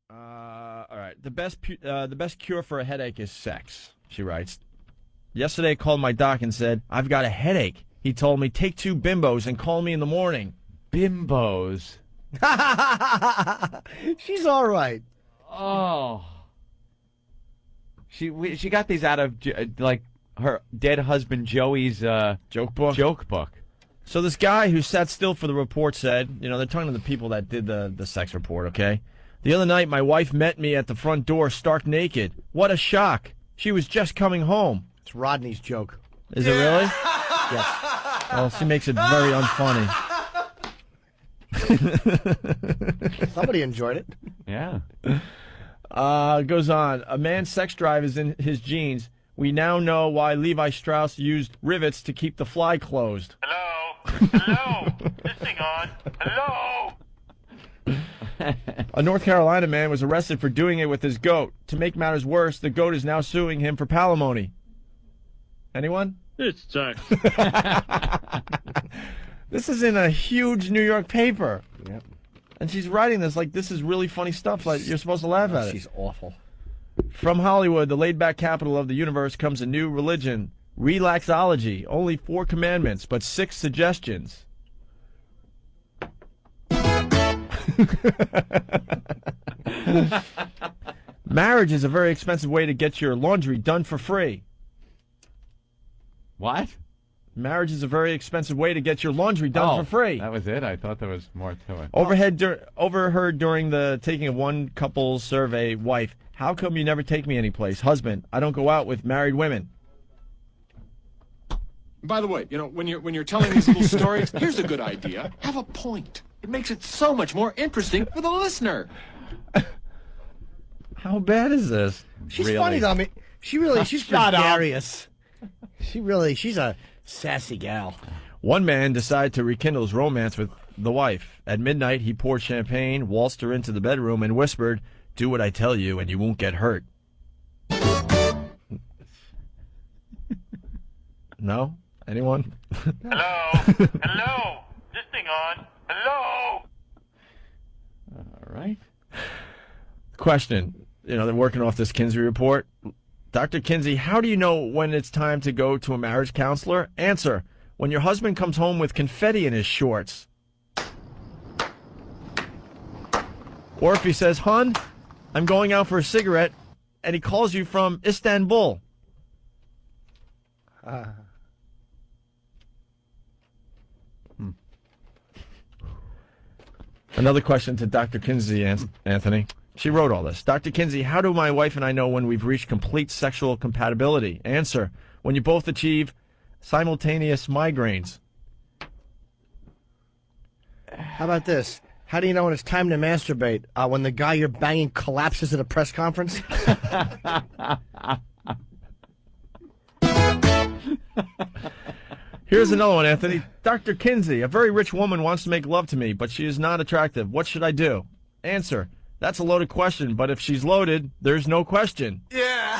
All right. The best cure for a headache is sex, she writes. Yesterday I called my doc and said, I've got a headache. He told me, take 2 bimbos and call me in the morning. Bimbos. She's all right. Oh. She got these out of, like, her dead husband Joey's Joke book. So this guy who sat still for the report said, they're talking to the people that did the sex report, okay? The other night, my wife met me at the front door stark naked. What a shock. She was just coming home. It's Rodney's joke. Is it really? Yes. Well, she makes it very unfunny. Somebody enjoyed it. Yeah. Goes on. A man's sex drive is in his genes. We now know why Levi Strauss used rivets to keep the fly closed. Hello? Hello? This thing on? Hello? A North Carolina man was arrested for doing it with his goat. To make matters worse, the goat is now suing him for palimony. Anyone? It's sex. This is in a huge New York paper. Yep. And she's writing this like this is really funny stuff. Like you're supposed to laugh at it. She's awful. From Hollywood, the laid-back capital of the universe, comes a new religion, relaxology. Only 4 commandments, but 6 suggestions. Marriage is a very expensive way to get your laundry done for free. What? Marriage is a very expensive way to get your laundry done for free. That was it? I thought there was more to it. Overheard during the taking of one couple's survey, wife, how come you never take me anyplace? Husband, I don't go out with married women. By the way, when you're telling these little stories, here's a good idea. Have a point. It makes it so much more interesting for the listener. How bad is this? She's Really? funny though. I mean, she's gregarious. She's a sassy gal. One man decided to rekindle his romance with the wife. At midnight, he poured champagne, waltzed her into the bedroom, and whispered, "Do what I tell you, and you won't get hurt." No? Anyone? Hello? Hello? This thing on? Hello? All right. Question. They're working off this Kinsey report. Dr. Kinsey, how do you know when it's time to go to a marriage counselor? Answer. When your husband comes home with confetti in his shorts. Or if he says, "Hun, I'm going out for a cigarette," and he calls you from Istanbul. Another question to Dr. Kinsey, Anthony. She wrote all this. Dr. Kinsey, how do my wife and I know when we've reached complete sexual compatibility? Answer. When you both achieve simultaneous migraines. How about this? How do you know when it's time to masturbate? When the guy you're banging collapses at a press conference? Here's another one, Anthony. Dr. Kinsey, a very rich woman wants to make love to me, but she is not attractive. What should I do? Answer. That's a loaded question, but if she's loaded, there's no question. Yeah.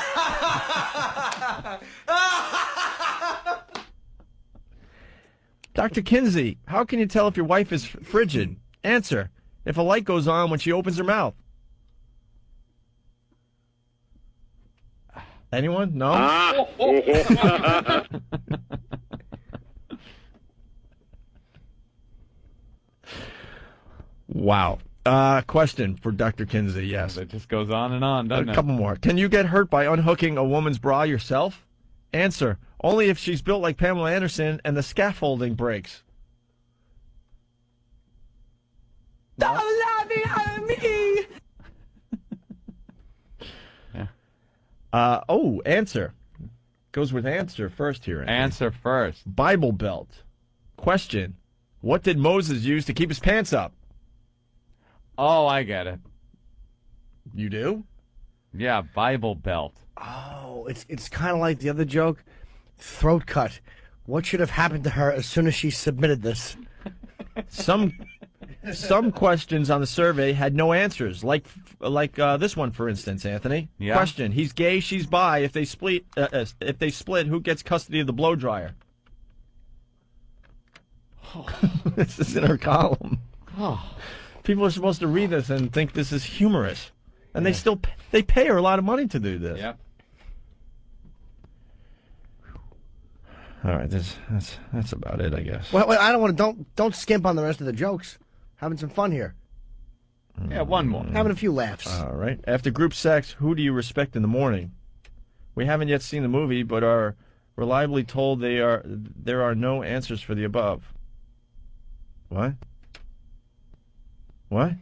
Dr. Kinsey, how can you tell if your wife is frigid? Answer. If a light goes on when she opens her mouth. Anyone? No? Wow. Question for Dr. Kinsey, yes. It just goes on and on, doesn't A it? couple more. Can you get hurt by unhooking a woman's bra yourself? Answer. Only if she's built like Pamela Anderson and the scaffolding breaks. Yeah. Answer. Goes with answer first here. Anthony. Answer first. Bible belt. Question. What did Moses use to keep his pants up? Oh, I get it. You do? Yeah, Bible belt. Oh, it's kind of like the other joke. Throat cut. What should have happened to her as soon as she submitted this? Some questions on the survey had no answers, like this one, for instance, Anthony. Yeah. Question: he's gay, she's bi. If they split, who gets custody of the blow dryer? This is in her column. Oh. People are supposed to read this and think this is humorous. and they pay her a lot of money to do this. Yep. All right, that's about it, I guess. Well, I don't want to. Don't skimp on the rest of the jokes. Having some fun here. Yeah, one more. Having a few laughs. All right. After group sex, who do you respect in the morning? We haven't yet seen the movie, but are reliably told there are no answers for the above. What? What?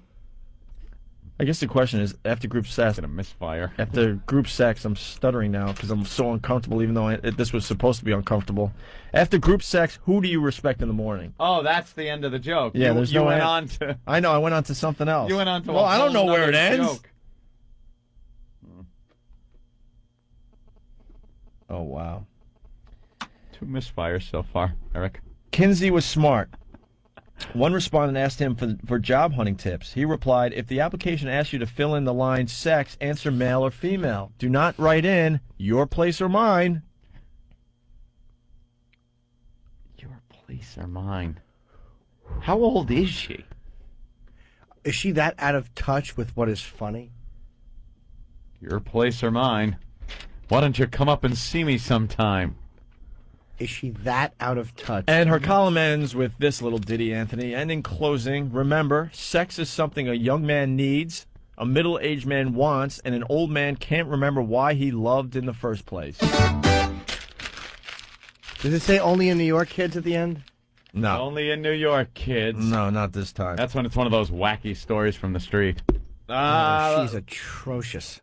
I guess the question is, after group sex... Gonna misfire. After group sex, I'm stuttering now because I'm so uncomfortable, even though this was supposed to be uncomfortable. After group sex, who do you respect in the morning? Oh, that's the end of the joke. Yeah, there's you no went an- on to. I know, I went on to something else. You went on to. Well, I don't know where it another ends. joke. Oh, wow. 2 misfires so far, Eric. Kinsey was smart. One respondent asked him for job hunting tips. He replied, if the application asks you to fill in the line sex, answer male or female. Do not write in your place or mine. Your place or mine? How old is she? Is she that out of touch with what is funny? Your place or mine? Why don't you come up and see me sometime? Is she that out of touch? And her column ends with this little ditty, Anthony. And in closing, remember, sex is something a young man needs, a middle-aged man wants, and an old man can't remember why he loved in the first place. Does it say only in New York, kids, at the end? No. Only in New York, kids. No, not this time. That's when it's one of those wacky stories from the street. She's atrocious.